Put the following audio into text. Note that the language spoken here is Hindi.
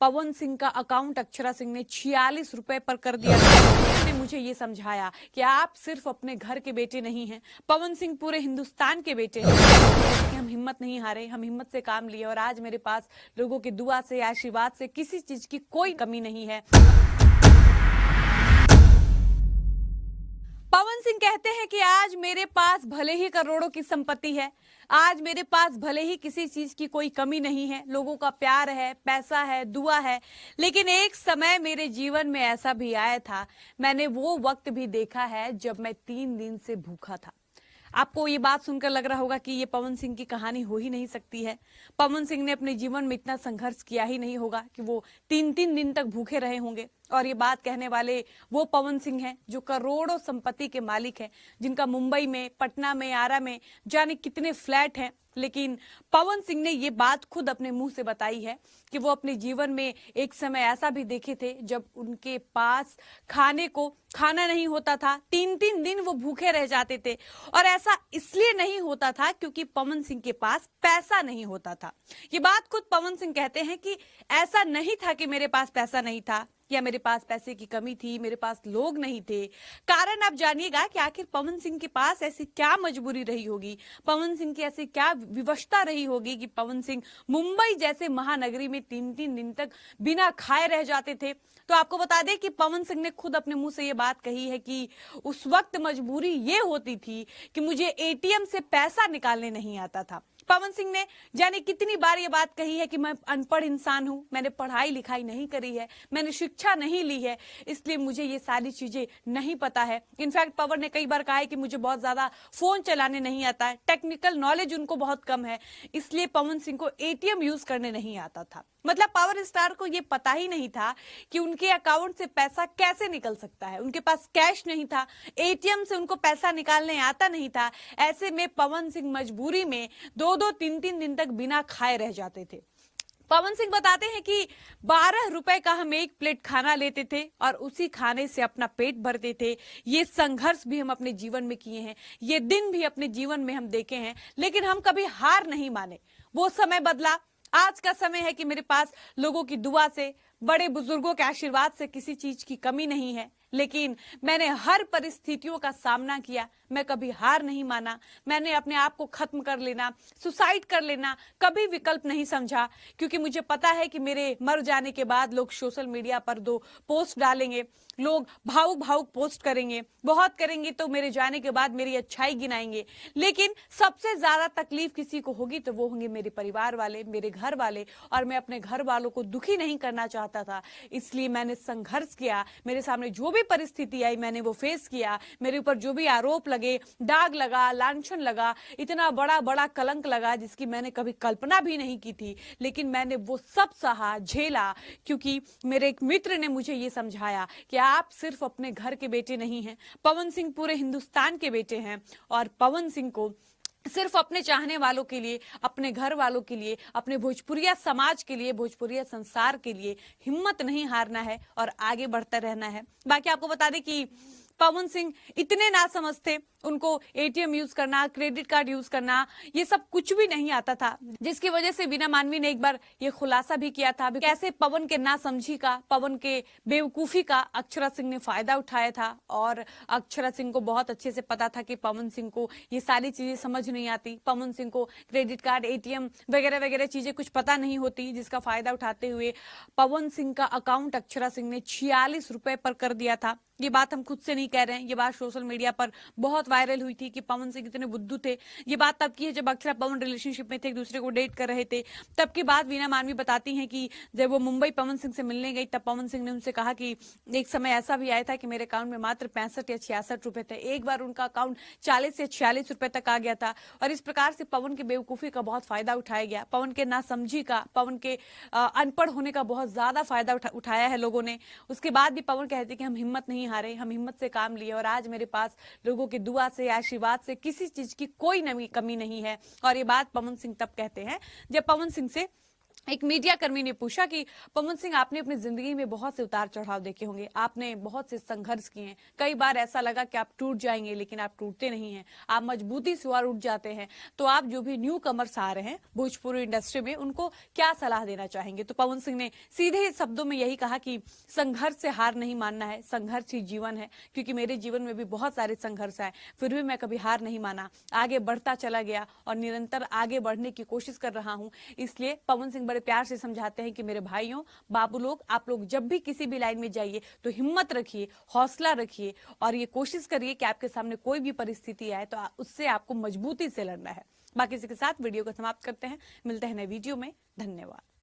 पवन सिंह का अकाउंट अक्षरा सिंह ने 46 रुपए पर कर दिया था। उसने मुझे ये समझाया कि आप सिर्फ अपने घर के बेटे नहीं हैं, पवन सिंह पूरे हिंदुस्तान के बेटे हैं। कि हम हिम्मत नहीं हारे, हम हिम्मत से काम लिए और आज मेरे पास लोगों की दुआ से, आशीर्वाद से किसी चीज की कोई कमी नहीं है। पवन सिंह कहते हैं कि आज मेरे पास भले ही करोड़ों की संपत्ति है, आज मेरे पास भले ही किसी चीज की कोई कमी नहीं है, लोगों का प्यार है, पैसा है, दुआ है, लेकिन एक समय मेरे जीवन में ऐसा भी आया था, मैंने वो वक्त भी देखा है जब मैं 3 दिन से भूखा था। आपको ये बात सुनकर लग रहा होगा कि ये पवन सिंह की कहानी हो ही नहीं सकती है। पवन सिंह ने अपने जीवन में इतना संघर्ष किया ही नहीं होगा कि वो 3-3 दिन तक भूखे रहे होंगे। और ये बात कहने वाले वो पवन सिंह हैं जो करोड़ों संपत्ति के मालिक हैं, जिनका मुंबई में, पटना में, आरा में जाने कितने फ्लैट हैं। लेकिन पवन सिंह ने ये बात खुद अपने मुंह से बताई है कि वो अपने जीवन में एक समय ऐसा भी देखे थे जब उनके पास खाने को खाना नहीं होता था, 3-3 दिन वो भूखे रह जाते थे। और ऐसा इसलिए नहीं होता था क्योंकि पवन सिंह के पास पैसा नहीं होता था। ये बात खुद पवन सिंह कहते हैं कि ऐसा नहीं था कि मेरे पास पैसा नहीं था या मेरे पास पैसे की कमी थी, मेरे पास लोग नहीं थे। कारण आप जानिएगा कि आखिर पवन सिंह के पास ऐसी क्या मजबूरी रही होगी, पवन सिंह की ऐसी क्या विवशता रही होगी कि पवन सिंह मुंबई जैसे महानगरी में 3-3 दिन तक बिना खाए रह जाते थे। तो आपको बता दें कि पवन सिंह ने खुद अपने मुंह से ये बात कही है कि उस वक्त मजबूरी ये होती थी कि मुझे एटीएम से पैसा निकालने नहीं आता था। पवन सिंह ने जाने कितनी बार ये बात कही है कि मैं अनपढ़ इंसान हूं, मैंने पढ़ाई लिखाई नहीं करी है, मैंने शिक्षा नहीं ली है, इसलिए मुझे ये सारी चीजें नहीं पता है। इनफैक्ट पवन ने कई बार कहा है कि मुझे बहुत ज्यादा फोन चलाने नहीं आता है, टेक्निकल नॉलेज उनको बहुत कम है, इसलिए पवन सिंह को एटीएम यूज करने नहीं आता था। मतलब पावर स्टार को ये पता ही नहीं था कि उनके अकाउंट से पैसा कैसे निकल सकता है। उनके पास कैश नहीं था, एटीएम से उनको पैसा निकालने आता नहीं था। ऐसे में पवन सिंह मजबूरी में 2-2, 3-3 दिन तक बिना खाए रह जाते थे। पवन सिंह बताते हैं कि 12 रुपए का हम एक प्लेट खाना लेते थे और उसी खाने से अपना पेट भरते थे। ये संघर्ष भी हम अपने जीवन में किए हैं, ये दिन भी अपने जीवन में हम देखे हैं, लेकिन हम कभी हार नहीं माने। वो समय बदला, आज का समय है कि मेरे पास लोगों की दुआ से, बड़े बुजुर्गों के आशीर्वाद से किसी चीज की कमी नहीं है, लेकिन मैंने हर परिस्थितियों का सामना किया, मैं कभी हार नहीं माना। मैंने अपने आप को खत्म कर लेना, सुसाइड कर लेना कभी विकल्प नहीं समझा, क्योंकि मुझे पता है कि मेरे मर जाने के बाद लोग सोशल मीडिया पर 2 पोस्ट डालेंगे, लोग भावुक भावुक पोस्ट करेंगे, बहुत करेंगे तो मेरे जाने के बाद मेरी अच्छाई गिनाएंगे, लेकिन सबसे ज्यादा तकलीफ किसी को होगी तो वो होंगे मेरे परिवार वाले, मेरे घर वाले। और मैं अपने घर वालों को दुखी नहीं करना चाहता था, इसलिए मैंने संघर्ष किया। मेरे सामने जो भी परिस्थिति आई मैंने वो फेस किया, मेरे ऊपर जो भी आरोप लगे, दाग लगा, लांछन लगा, इतना बड़ा बड़ा कलंक लगा जिसकी मैंने कभी कल्पना भी नहीं की थी, लेकिन मैंने वो सब सहा, झेला, क्योंकि मेरे एक मित्र ने मुझे ये समझाया कि आप सिर्फ अपने घर के बेटे नहीं हैं, पवन सिंह पूरे हिंदुस्तान के बेटे हैं। और पवन सिंह को सिर्फ अपने चाहने वालों के लिए, अपने घर वालों के लिए, अपने भोजपुरिया समाज के लिए, भोजपुरिया संसार के लिए हिम्मत नहीं हारना है और आगे बढ़ता रहना है। बाकी आपको बता दें कि पवन सिंह इतने ना समझते, उनको एटीएम यूज करना, क्रेडिट कार्ड यूज करना, ये सब कुछ भी नहीं आता था, जिसकी वजह से वीना मानवी ने एक बार ये खुलासा भी किया था कैसे पवन के नासमझी का, पवन के बेवकूफी का अक्षरा सिंह ने फायदा उठाया था। और अक्षरा सिंह को बहुत अच्छे से पता था कि पवन सिंह को ये सारी चीजें समझ नहीं आती, पवन सिंह को क्रेडिट कार्ड, एटीएम वगैरह वगैरह चीजें कुछ पता नहीं होती, जिसका फायदा उठाते हुए पवन सिंह का अकाउंट अक्षरा सिंह ने 46 रुपए पर कर दिया था। ये बात हम खुद से नहीं कह रहे हैं, ये बात सोशल मीडिया पर बहुत वायरल हुई थी कि पवन सिंह कितने बुद्धू थे। ये बात तब की है जब अक्षरा पवन रिलेशनशिप में थे, एक दूसरे को डेट कर रहे थे। तब की बात वीना मानवी बताती हैं कि जब वो मुंबई पवन सिंह से मिलने गई तब पवन सिंह ने उनसे कहा कि एक समय ऐसा भी आया था कि मेरे अकाउंट में मात्र 65 या 66 रुपए थे। एक बार उनका अकाउंट 40 या 46 रुपए तक आ गया था। और इस प्रकार से पवन के बेवकूफी का बहुत फायदा उठाया गया, पवन के नासमझी का, पवन के अनपढ़ होने का बहुत ज्यादा फायदा उठाया है लोगों ने। उसके बाद भी पवन कहते कि हम हिम्मत नहीं हारे, हम हिम्मत से काम लिए और आज मेरे पास लोगों की दुआ से, आशीर्वाद से किसी चीज की कोई कमी नहीं है। और ये बात पवन सिंह तब कहते हैं जब पवन सिंह से एक मीडिया कर्मी ने पूछा कि पवन सिंह, आपने अपनी जिंदगी में बहुत से उतार चढ़ाव देखे होंगे, आपने बहुत से संघर्ष किए हैं, कई बार ऐसा लगा कि आप टूट जाएंगे, लेकिन आप टूटते नहीं हैं, आप मजबूती से और उठ जाते हैं। तो आप जो भी न्यू कमर्स आ रहे हैं भोजपुरी इंडस्ट्री में, उनको क्या सलाह देना चाहेंगे? तो पवन सिंह ने सीधे शब्दों में यही कहा कि संघर्ष से हार नहीं मानना है, संघर्ष ही जीवन है। क्योंकि मेरे जीवन में भी बहुत सारे संघर्ष आए, फिर भी मैं कभी हार नहीं माना, आगे बढ़ता चला गया और निरंतर आगे बढ़ने की कोशिश कर रहा हूं। इसलिए पवन सिंह बड़े प्यार से समझाते हैं कि मेरे भाइयों, बाबू लोग, आप लोग जब भी किसी भी लाइन में जाइए तो हिम्मत रखिए, हौसला रखिए और ये कोशिश करिए कि आपके सामने कोई भी परिस्थिति आए तो उससे आपको मजबूती से लड़ना है। बाकी इसी के साथ वीडियो को समाप्त करते हैं, मिलते हैं नए वीडियो में। धन्यवाद।